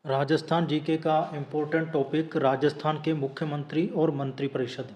Rajasthan GK का important topic Rajasthan के मुख्यमंत्री और मंत्रिपरिषद।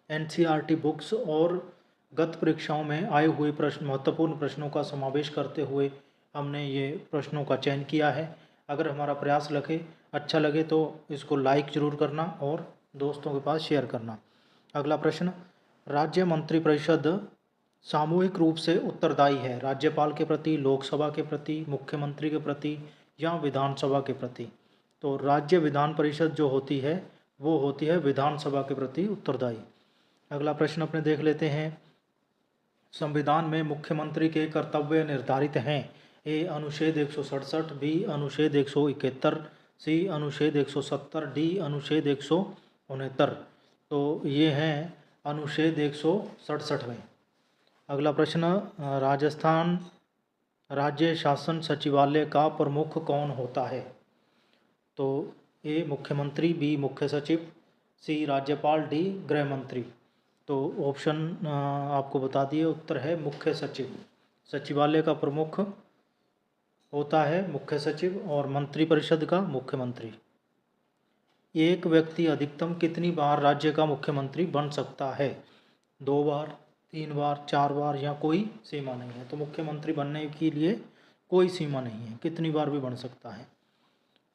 एनसीईआरटी बुक्स और गत परीक्षाओं में आए हुए प्रश्न महत्वपूर्ण प्रश्नों का समावेश करते हुए हमने ये प्रश्नों का चयन किया है। अगर हमारा प्रयास अच्छा लगे तो इसको लाइक ज़रूर करना और दोस्तों के पास शेयर करना। अगला प्रश्न, राज्य मंत्रिपरिषद सामूहिक रूप से उत्तरदायी है राज्यपाल के प्रति, लोकसभा के प्रति, मुख्यमंत्री के प्रति या विधानसभा के प्रति? तो राज्य विधान परिषद जो होती है वो होती है विधानसभा के प्रति उत्तरदायी। अगला प्रश्न अपने देख लेते हैं। संविधान में मुख्यमंत्री के कर्तव्य निर्धारित हैं। ए अनुच्छेद 167, बी अनुच्छेद 171, सी अनुच्छेद 170, डी अनुच्छेद 169। तो ये हैं अनुच्छेद 167 में। अगला प्रश्न, राजस्थान राज्य शासन सचिवालय का प्रमुख कौन होता है? तो ए मुख्यमंत्री, बी मुख्य सचिव, सी राज्यपाल, डी गृह मंत्री। तो ऑप्शन आपको बता दिए, उत्तर है मुख्य सचिव। सचिवालय का प्रमुख होता है मुख्य सचिव और मंत्रिपरिषद का मुख्यमंत्री। एक व्यक्ति अधिकतम कितनी बार राज्य का मुख्यमंत्री बन सकता है? 2 बार, 3 बार, 4 बार या कोई सीमा नहीं है। तो मुख्यमंत्री बनने के लिए कोई सीमा नहीं है, कितनी बार भी बन सकता है।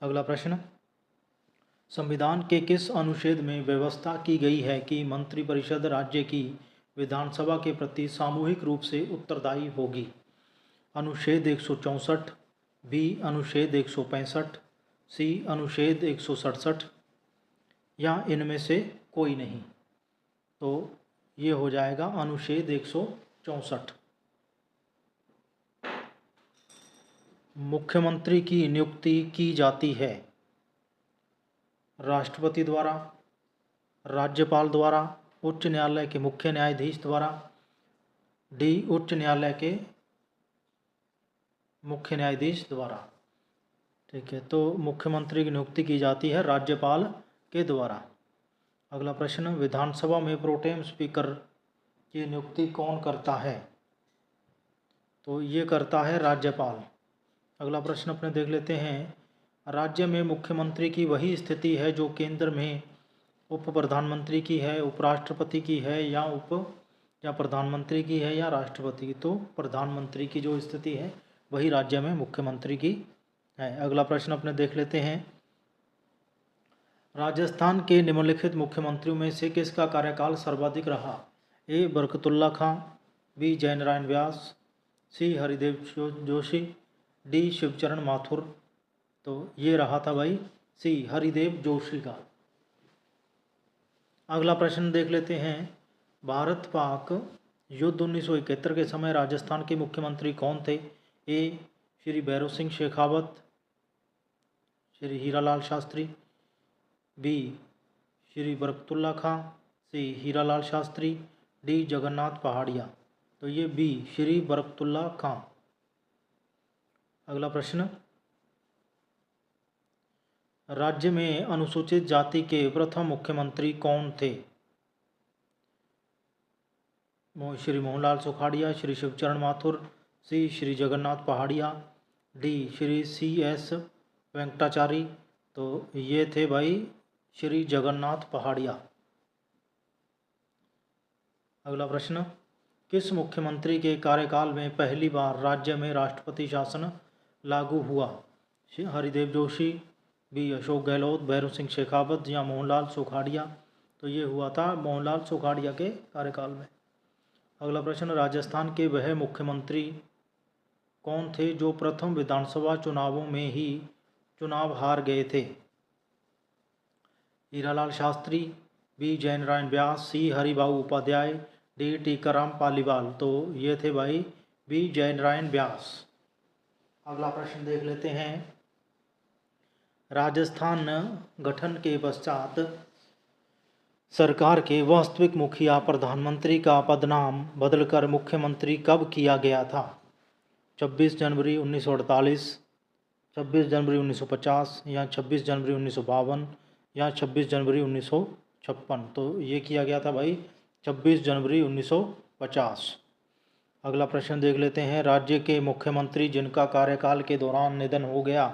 अगला प्रश्न, संविधान के किस अनुच्छेद में व्यवस्था की गई है कि मंत्रिपरिषद राज्य की विधानसभा के प्रति सामूहिक रूप से उत्तरदायी होगी? अनुच्छेद 164, बी अनुच्छेद 165, सी अनुच्छेद 167 या इनमें से कोई नहीं? तो ये हो जाएगा अनुच्छेद 164। मुख्यमंत्री की नियुक्ति की जाती है राष्ट्रपति द्वारा, राज्यपाल द्वारा, उच्च न्यायालय के मुख्य न्यायाधीश द्वारा, डी उच्च न्यायालय के मुख्य न्यायाधीश द्वारा। ठीक है, तो मुख्यमंत्री की नियुक्ति की जाती है राज्यपाल के द्वारा। अगला प्रश्न, विधानसभा में प्रोटेम स्पीकर की नियुक्ति कौन करता है? तो ये करता है राज्यपाल। अगला प्रश्न अपने देख लेते हैं। राज्य में मुख्यमंत्री की वही स्थिति है जो केंद्र में उप प्रधानमंत्री की है, उपराष्ट्रपति की है या प्रधानमंत्री की है या राष्ट्रपति की? तो प्रधानमंत्री की जो स्थिति है वही राज्य में मुख्यमंत्री की है। अगला प्रश्न अपने देख लेते हैं। राजस्थान के निम्नलिखित मुख्यमंत्रियों में से किसका कार्यकाल सर्वाधिक रहा? ए बरकतुल्ला खां, बी जयनारायण व्यास, सी हरिदेव जोशी, डी शिवचरण माथुर। तो ये रहा था भाई सी हरिदेव जोशी का। अगला प्रश्न देख लेते हैं। भारत पाक युद्ध 1971 के समय राजस्थान के मुख्यमंत्री कौन थे? ए श्री भैरों सिंह शेखावत, श्री हीरालाल शास्त्री, बी श्री बरकतुल्ला खां, सी हीरालाल शास्त्री, डी जगन्नाथ पहाड़िया। तो ये बी श्री बरकतुल्ला खां। अगला प्रश्न, राज्य में अनुसूचित जाति के प्रथम मुख्यमंत्री कौन थे? श्री मोहनलाल सुखाड़िया, श्री शिवचरण माथुर, सी श्री जगन्नाथ पहाड़िया, डी श्री CS वेंकटाचारी। तो ये थे भाई श्री जगन्नाथ पहाड़िया। अगला प्रश्न, किस मुख्यमंत्री के कार्यकाल में पहली बार राज्य में राष्ट्रपति शासन लागू हुआ? हरिदेव जोशी, बी अशोक गहलोत, भैरों सिंह शेखावत या मोहनलाल सुखाड़िया। तो ये हुआ था मोहनलाल सुखाड़िया के कार्यकाल में। अगला प्रश्न, राजस्थान के वह मुख्यमंत्री कौन थे जो प्रथम विधानसभा चुनावों में ही चुनाव हार गए थे? हीरालाल शास्त्री, बी जयनारायण व्यास, सी हरिबाबू उपाध्याय, डी टीकाराम पालीवाल। तो ये थे भाई बी जयनारायण व्यास। अगला प्रश्न देख लेते हैं। राजस्थान गठन के पश्चात सरकार के वास्तविक मुखिया प्रधानमंत्री का पदनाम बदलकर मुख्यमंत्री कब किया गया था? 26 जनवरी 1948, 26 जनवरी 1950 या 26 जनवरी 1952 या 26 जनवरी 1956। तो ये किया गया था भाई 26 जनवरी 1950। अगला प्रश्न देख लेते हैं। राज्य के मुख्यमंत्री जिनका कार्यकाल के दौरान निधन हो गया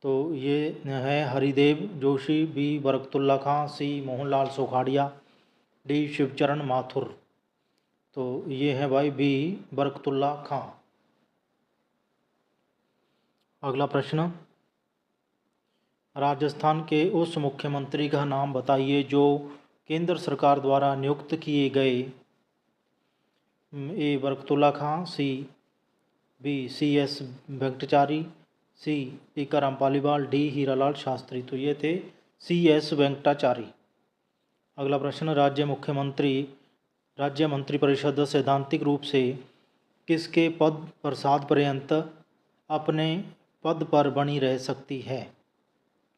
तो ये है हरिदेव जोशी, बी बरकतुल्ला खां, सी मोहनलाल सोखाड़िया, डी शिवचरण माथुर। तो ये है भाई बी बरकतुल्ला खां। अगला प्रश्न, राजस्थान के उस मुख्यमंत्री का नाम बताइए जो केंद्र सरकार द्वारा नियुक्त किए गए। ए बरकतुल्ला खां, बी सी एस वेंकटाचारी, सी टीकाराम पालीवाल, डी हीरालाल शास्त्री। तो ये थे सी एस वेंकटाचारी। अगला प्रश्न, राज्य मंत्रिपरिषद सैद्धांतिक रूप से किसके पद प्रसाद पर्यंत अपने पद पर बनी रह सकती है?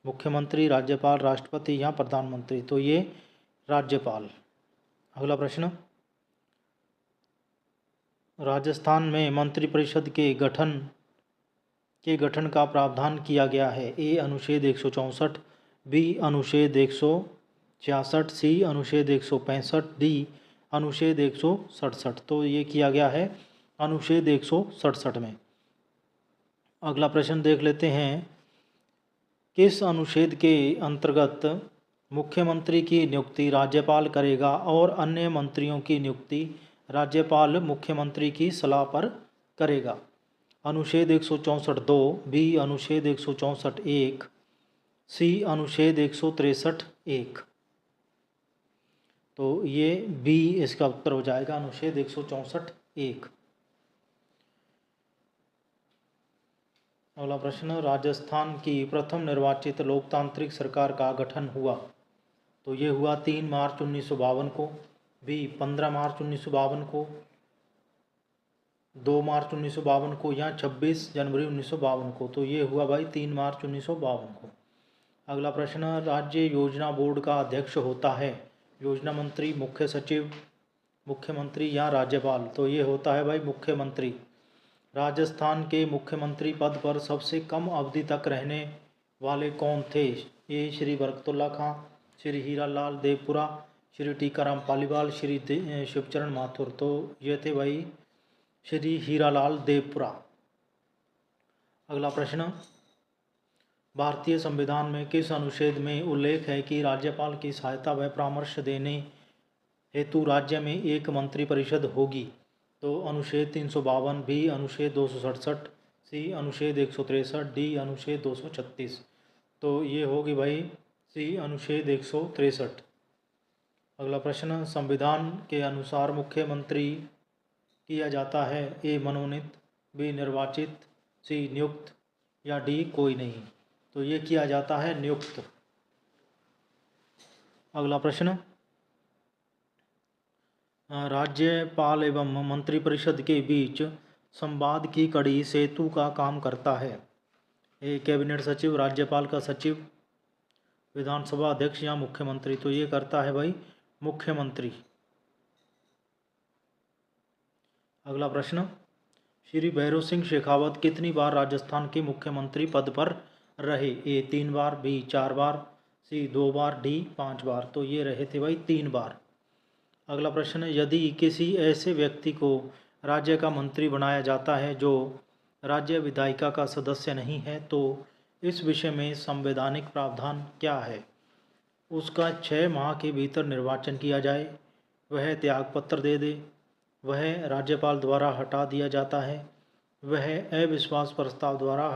मुख्यमंत्री, राज्यपाल, राष्ट्रपति या प्रधानमंत्री। तो ये राज्यपाल। अगला प्रश्न, राजस्थान में मंत्रिपरिषद के गठन का प्रावधान किया गया है। ए अनुच्छेद 164, बी अनुच्छेद 166, सी अनुच्छेद 165, डी अनुच्छेद 167। तो ये किया गया है अनुच्छेद 167 में। अगला प्रश्न देख लेते हैं, किस अनुच्छेद के अंतर्गत मुख्यमंत्री की नियुक्ति राज्यपाल करेगा और अन्य मंत्रियों की नियुक्ति राज्यपाल मुख्यमंत्री की सलाह पर करेगा? अनुच्छेद 164(2), बी अनुच्छेद 164(1), सी अनुच्छेद 163(1). तो ये बी इसका उत्तर हो जाएगा, अनुच्छेद 164(1). अगला प्रश्न, राजस्थान की प्रथम निर्वाचित लोकतांत्रिक सरकार का गठन हुआ। तो ये हुआ 3 मार्च 1952 को, बी 15 मार्च 1952 को, 2 मार्च 1952 को या 26 जनवरी 1952 को। तो ये हुआ भाई 3 मार्च 1952 को। अगला प्रश्न, राज्य योजना बोर्ड का अध्यक्ष होता है योजना मंत्री, मुख्य सचिव, मुख्यमंत्री या राज्यपाल? तो ये होता है भाई मुख्यमंत्री। राजस्थान के मुख्यमंत्री पद पर सबसे कम अवधि तक रहने वाले कौन थे? ए श्री बरकतुल्ला खां, श्री हीरालाल देवपुरा, श्री टीकाराम पालीवाल, श्री शिवचरण माथुर। तो ये थे भाई श्री हीरालाल देवपुरा। अगला प्रश्न, भारतीय संविधान में किस अनुच्छेद में उल्लेख है कि राज्यपाल की सहायता व परामर्श देने हेतु राज्य में एक मंत्रिपरिषद होगी? तो अनुच्छेद 352, बी अनुच्छेद 267, सी अनुच्छेद 163, डी अनुच्छेद 236। तो ये होगी भाई सी अनुच्छेद 163। अगला प्रश्न, संविधान के अनुसार मुख्यमंत्री किया जाता है ए मनोनीत, बी निर्वाचित, सी नियुक्त या डी कोई नहीं? तो ये किया जाता है नियुक्त। अगला प्रश्न, राज्यपाल एवं मंत्रिपरिषद के बीच संवाद की कड़ी सेतु का काम करता है। ए कैबिनेट सचिव, राज्यपाल का सचिव, विधानसभा अध्यक्ष या मुख्यमंत्री? तो ये करता है भाई मुख्यमंत्री। अगला प्रश्न, श्री भैरों सिंह शेखावत कितनी बार राजस्थान के मुख्यमंत्री पद पर रहे? ए 3 बार, बी 4 बार, सी 2 बार, डी 5 बार। तो ये रहे थे भाई 3 बार। अगला प्रश्न, यदि किसी ऐसे व्यक्ति को राज्य का मंत्री बनाया जाता है जो राज्य विधायिका का सदस्य नहीं है तो इस विषय में संवैधानिक प्रावधान क्या है? उसका 6 माह के भीतर निर्वाचन किया जाए, वह त्यागपत्र दे दे, वह राज्यपाल द्वारा हटा दिया जाता है, वह अविश्वास प्रस्ताव द्वारा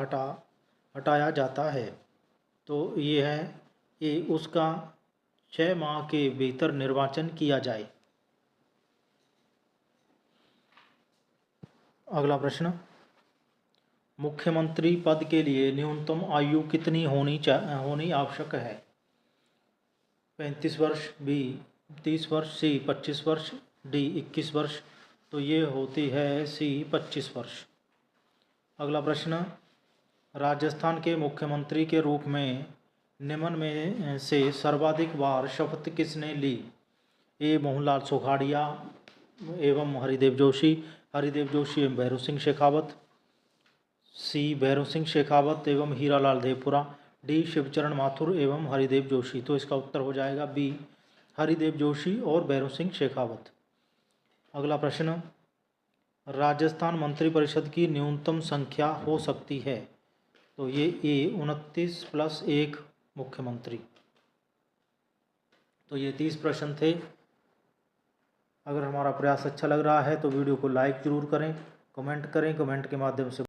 हटाया जाता है। तो ये है कि उसका 6 माह के भीतर निर्वाचन किया जाए। अगला प्रश्न, मुख्यमंत्री पद के लिए न्यूनतम आयु कितनी होनी आवश्यक है? 35 वर्ष, बी 30 वर्ष, सी 25 वर्ष, डी 21 वर्ष। तो ये होती है सी 25 वर्ष। अगला प्रश्न, राजस्थान के मुख्यमंत्री के रूप में निम्न में से सर्वाधिक बार शपथ किसने ली? ए मोहनलाल सोखाड़िया एवं हरिदेव जोशी एवं भैरों सिंह शेखावत, सी भैरों सिंह शेखावत एवं हीरालाल देवपुरा, डी शिवचरण माथुर एवं हरिदेव जोशी। तो इसका उत्तर हो जाएगा बी हरिदेव जोशी और भैरों सिंह शेखावत। अगला प्रश्न, राजस्थान मंत्रिपरिषद की न्यूनतम संख्या हो सकती है? तो ये ए 29 + 1 मुख्यमंत्री। तो ये 30 प्रश्न थे। अगर हमारा प्रयास अच्छा लग रहा है तो वीडियो को लाइक ज़रूर करें, कमेंट करें, कमेंट के माध्यम से